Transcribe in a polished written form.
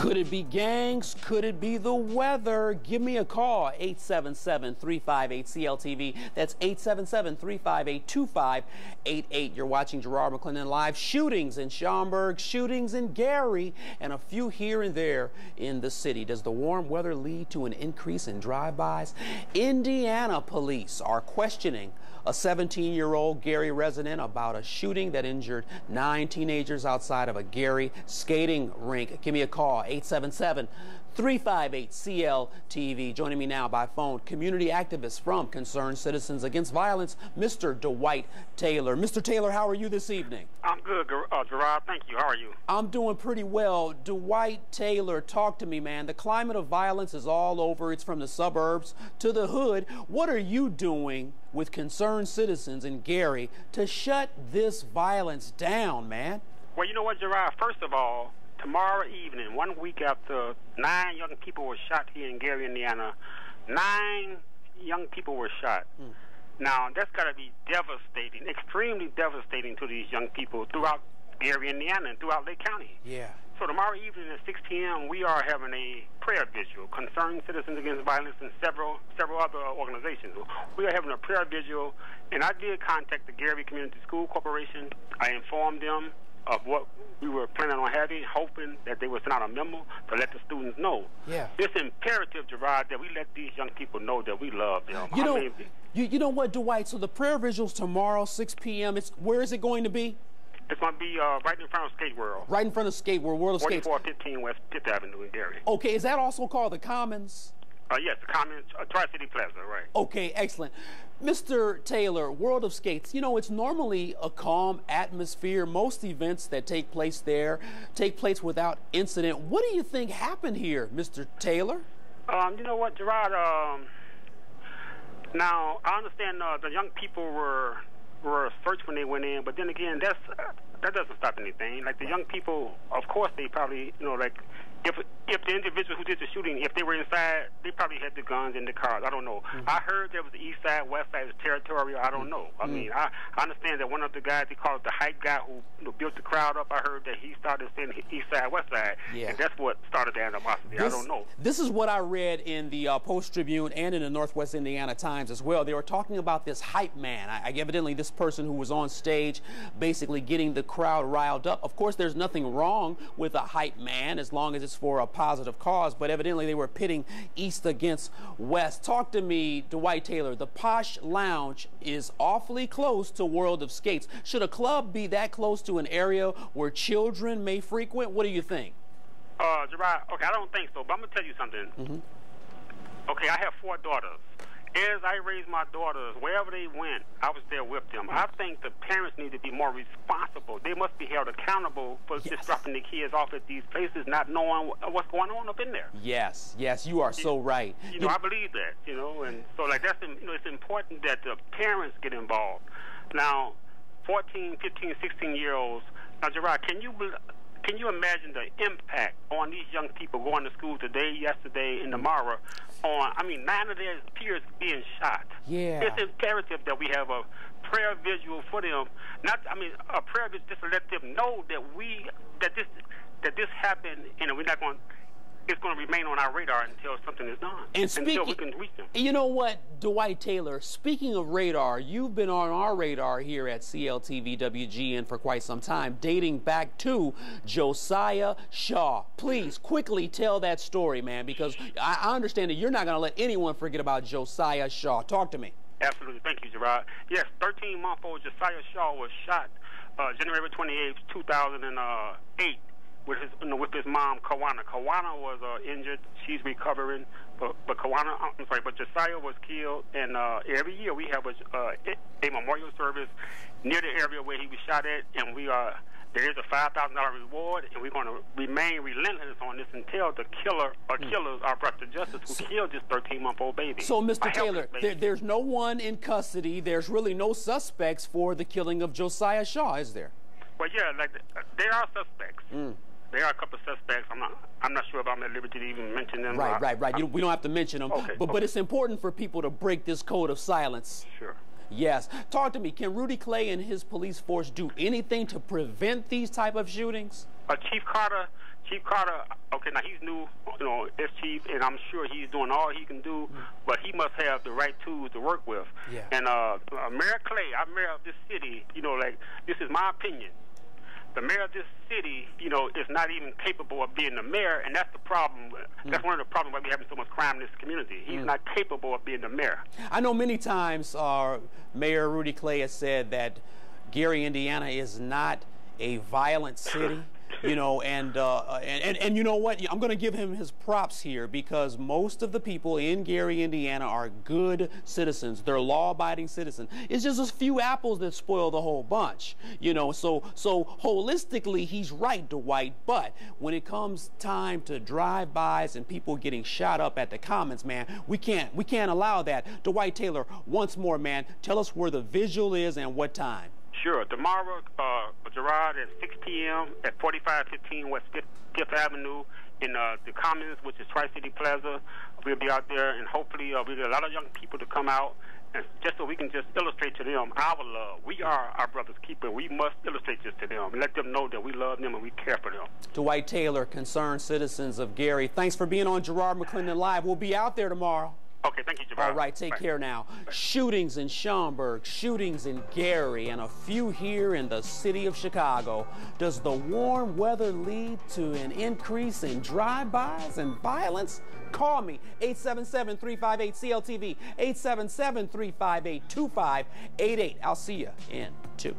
Could it be gangs? Could it be the weather? Give me a call, 877-358-CLTV. That's 877-358-2588. You're watching Garrard McClendon Live. Shootings in Schaumburg, shootings in Gary, and a few here and there in the city. Does the warm weather lead to an increase in drive-bys? Indiana police are questioning a 17-year-old Gary resident about a shooting that injured 9 teenagers outside of a Gary skating rink. Give me a call, 877-358-CLTV. Joining me now by phone, community activist from Concerned Citizens Against Violence, Mr. Dwight Taylor. Mr. Taylor, how are you this evening? I'm good, Gerard. Thank you. How are you? I'm doing pretty well. Dwight Taylor, talk to me, man. The climate of violence is all over. It's from the suburbs to the hood. What are you doing with Concerned Citizens in Gary to shut this violence down, man? Well, you know what, Gerard? First of all, tomorrow evening, 1 week after 9 young people were shot here in Gary, Indiana, 9 young people were shot. Now, that's got to be devastating, extremely devastating to these young people throughout Gary, Indiana, and throughout Lake County. Yeah. So tomorrow evening at 6 p.m., we are having a prayer vigil, Concerned Citizens Against Violence and several other organizations. We are having a prayer vigil, and I did contact the Gary Community School Corporation. I informed them of what we were planning on having, hoping that they would send out a memo to let the students know. Yeah. It's imperative, Gerard, that we let these young people know that we love them. You know what, Dwight? So the prayer vigil's tomorrow, 6 p.m. Where is it going to be? It's going to be right in front of Skate World. Right in front of Skate World, World of Skates. 4415 West 5th Avenue in Gary. Okay, is that also called the Commons? Yes, the Commons, Tri-City Plaza, right. Okay, excellent. Mr. Taylor, World of Skates, you know, it's normally a calm atmosphere. Most events that take place there take place without incident. What do you think happened here, Mr. Taylor? You know what, Gerard? Now, I understand the young people were searched when they went in, but then again, that doesn't stop anything. Like the young people, of course, they probably, you know, like if the individual who did the shooting, if they were inside, they probably had the guns in the cars. I don't know. I heard there was the east side, west side was territorial. I don't know. I mean, I understand that one of the guys, they called it the hype guy who built the crowd up. I heard that he started saying east side, west side, and that's what started the animosity. I don't know. This is what I read in the Post-Tribune and in the Northwest Indiana Times as well. They were talking about this hype man. Evidently, this person who was on stage basically getting the crowd riled up. Of course, there's nothing wrong with a hype man as long as it's for a positive cause, but evidently they were pitting east against west. Talk to me, Dwight Taylor. The Posh Lounge is awfully close to World of Skates. Should a club be that close to an area where children may frequent? What do you think? Gerard, okay, I don't think so, but I'm going to tell you something. Okay, I have 4 daughters. As I raised my daughters, wherever they went, I was there with them. I think the parents need to be more responsible. They must be held accountable for just dropping the kids off at these places, not knowing what's going on up in there. Yes, you are so right. You know, I believe that, you know, and so like that's, you know, it's important that the parents get involved. Now, 14, 15, 16-year-olds. Now, Gerard, can you imagine the impact on these young people going to school today, yesterday, and tomorrow on, 9 of their peers being shot? Yeah. It's imperative that we have a prayer visual for them. A prayer visual just to let them know that this happened, and we're not going. It's going to remain on our radar until something is done, until we can reach them. You know what, Dwight Taylor, speaking of radar, you've been on our radar here at CLTV WGN for quite some time, dating back to Josiah Shaw. Please, quickly tell that story, man, because I understand that you're not going to let anyone forget about Josiah Shaw. Talk to me. Absolutely. Thank you, Gerard. Yes, 13-month-old Josiah Shaw was shot January 28, 2008. With his mom, Kawana. Kawana was injured. She's recovering, but Josiah was killed. And every year we have a memorial service near the area where he was shot at, and there is a $5,000 reward, and we're going to remain relentless on this until the killer or killers are brought to justice who killed this 13-month-old baby. So, Mr. Taylor, there's no one in custody. There's really no suspects for the killing of Josiah Shaw, is there? Well, yeah, there are suspects. There are a couple of suspects. I'm not sure if I'm at liberty to even mention them. Right. We don't have to mention them. But it's important for people to break this code of silence. Sure. Yes. Talk to me. Can Rudy Clay and his police force do anything to prevent these type of shootings? Chief Carter Chief Carter, okay, now he's new, you know, as chief, and I'm sure he's doing all he can do, but he must have the right tools to work with. Yeah. And Mayor Clay, I'm mayor of this city, you know, like, this is my opinion. The mayor of this city, you know, is not even capable of being the mayor, and that's the problem. That's one of the problems why we're having so much crime in this community. He's not capable of being the mayor. I know many times Mayor Rudy Clay has said that Gary, Indiana is not a violent city. You know, and you know what? I'm going to give him his props here, because most of the people in Gary, Indiana are good citizens. They're law-abiding citizens. It's just a few apples that spoil the whole bunch. You know, so holistically, he's right, Dwight. But when it comes time to drive-bys and people getting shot up at the Commons, man, we can't allow that. Dwight Taylor, once more, man, tell us where the visual is and what time. Sure. Tomorrow, Gerard, at 6 p.m. at 4515 West 5th Avenue in the Commons, which is Tri-City Plaza. We'll be out there, and hopefully we'll get a lot of young people to come out, and just so we can just illustrate to them our love. We are our brother's keeper. We must illustrate this to them and let them know that we love them and we care for them. Dwight Taylor, concerned citizens of Gary, thanks for being on Garrard McClendon Live. We'll be out there tomorrow. Okay, thank you, Josiah. All right, take care now. Shootings in Schaumburg, shootings in Gary, and a few here in the city of Chicago. Does the warm weather lead to an increase in drive-bys and violence? Call me, 877-358-CLTV, 877-358-2588. I'll see you in 2.